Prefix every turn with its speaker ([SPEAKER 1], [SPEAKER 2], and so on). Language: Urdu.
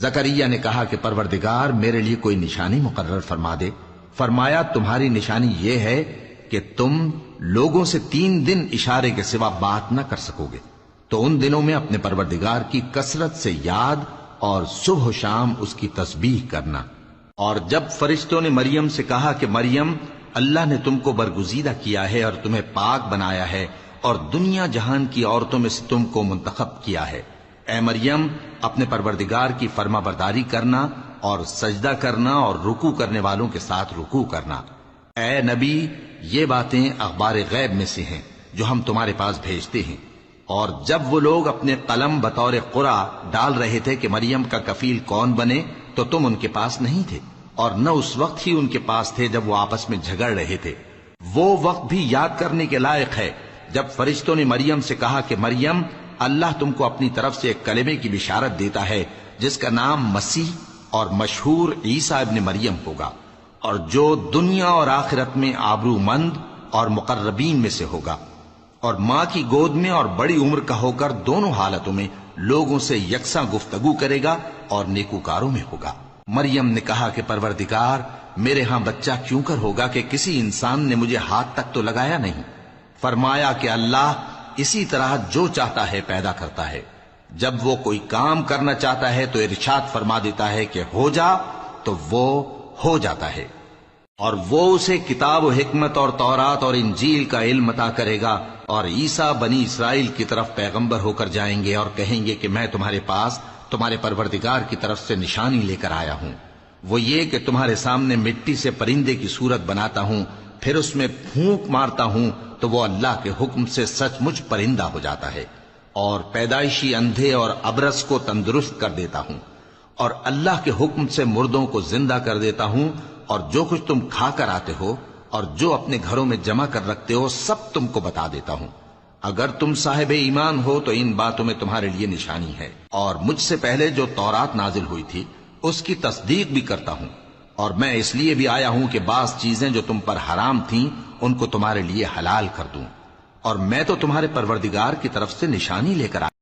[SPEAKER 1] زکریا نے کہا کہ پروردگار میرے لیے کوئی نشانی مقرر فرما دے۔ فرمایا تمہاری نشانی یہ ہے کہ تم لوگوں سے 3 دن اشارے کے سوا بات نہ کر سکو گے، تو ان دنوں میں اپنے پروردگار کی کثرت سے یاد اور صبح و شام اس کی تسبیح کرنا۔ اور جب فرشتوں نے مریم سے کہا کہ مریم، اللہ نے تم کو برگزیدہ کیا ہے اور تمہیں پاک بنایا ہے اور دنیا جہان کی عورتوں میں سے تم کو منتخب کیا ہے، اے مریم اپنے پروردگار کی فرما برداری کرنا اور سجدہ کرنا اور رکوع کرنے والوں کے ساتھ رکوع کرنا۔ اے نبی، یہ باتیں اخبار غیب میں سے ہیں جو ہم تمہارے پاس بھیجتے ہیں۔ اور جب وہ لوگ اپنے قلم بطور قرعہ ڈال رہے تھے کہ مریم کا کفیل کون بنے، تو تم ان کے پاس نہیں تھے، اور نہ اس وقت ہی ان کے پاس تھے جب وہ آپس میں جھگڑ رہے تھے۔ وہ وقت بھی یاد کرنے کے لائق ہے جب فرشتوں نے مریم سے کہا کہ مریم، اللہ تم کو اپنی طرف سے ایک کلمے کی بشارت دیتا ہے جس کا نام مسیح اور مشہور عیسیٰ ابن مریم ہوگا، اور جو دنیا اور آخرت میں آبرو مند اور مقربین میں سے ہوگا، اور ماں کی گود میں اور بڑی عمر کا ہو کر دونوں حالتوں میں لوگوں سے یکساں گفتگو کرے گا اور نیکوکاروں میں ہوگا۔ مریم نے کہا کہ پروردگار، میرے ہاں بچہ کیوں کر ہوگا کہ کسی انسان نے مجھے ہاتھ تک تو لگایا نہیں۔ فرمایا کہ اللہ اسی طرح جو چاہتا ہے پیدا کرتا ہے، جب وہ کوئی کام کرنا چاہتا ہے تو ارشاد فرما دیتا ہے کہ ہو جا، تو وہ ہو جاتا ہے۔ اور وہ اسے کتاب و حکمت اور تورات اور انجیل کا علم عطا کرے گا، اور عیسیٰ بنی اسرائیل کی طرف پیغمبر ہو کر جائیں گے اور کہیں گے کہ میں تمہارے پاس تمہارے پروردگار کی طرف سے نشانی لے کر آیا ہوں، وہ یہ کہ تمہارے سامنے مٹی سے پرندے کی صورت بناتا ہوں، پھر اس میں پھونک مارتا ہوں تو وہ اللہ کے حکم سے سچ مچ پرندہ ہو جاتا ہے، اور پیدائشی اندھے اور ابرص کو تندرست کر دیتا ہوں، اور اللہ کے حکم سے مردوں کو زندہ کر دیتا ہوں، اور جو کچھ تم کھا کر آتے ہو اور جو اپنے گھروں میں جمع کر رکھتے ہو سب تم کو بتا دیتا ہوں۔ اگر تم صاحب ایمان ہو تو ان باتوں میں تمہارے لیے نشانی ہے، اور مجھ سے پہلے جو تورات نازل ہوئی تھی اس کی تصدیق بھی کرتا ہوں، اور میں اس لیے بھی آیا ہوں کہ بعض چیزیں جو تم پر حرام تھیں ان کو تمہارے لیے حلال کر دوں، اور میں تو تمہارے پروردگار کی طرف سے نشانی لے کر آیا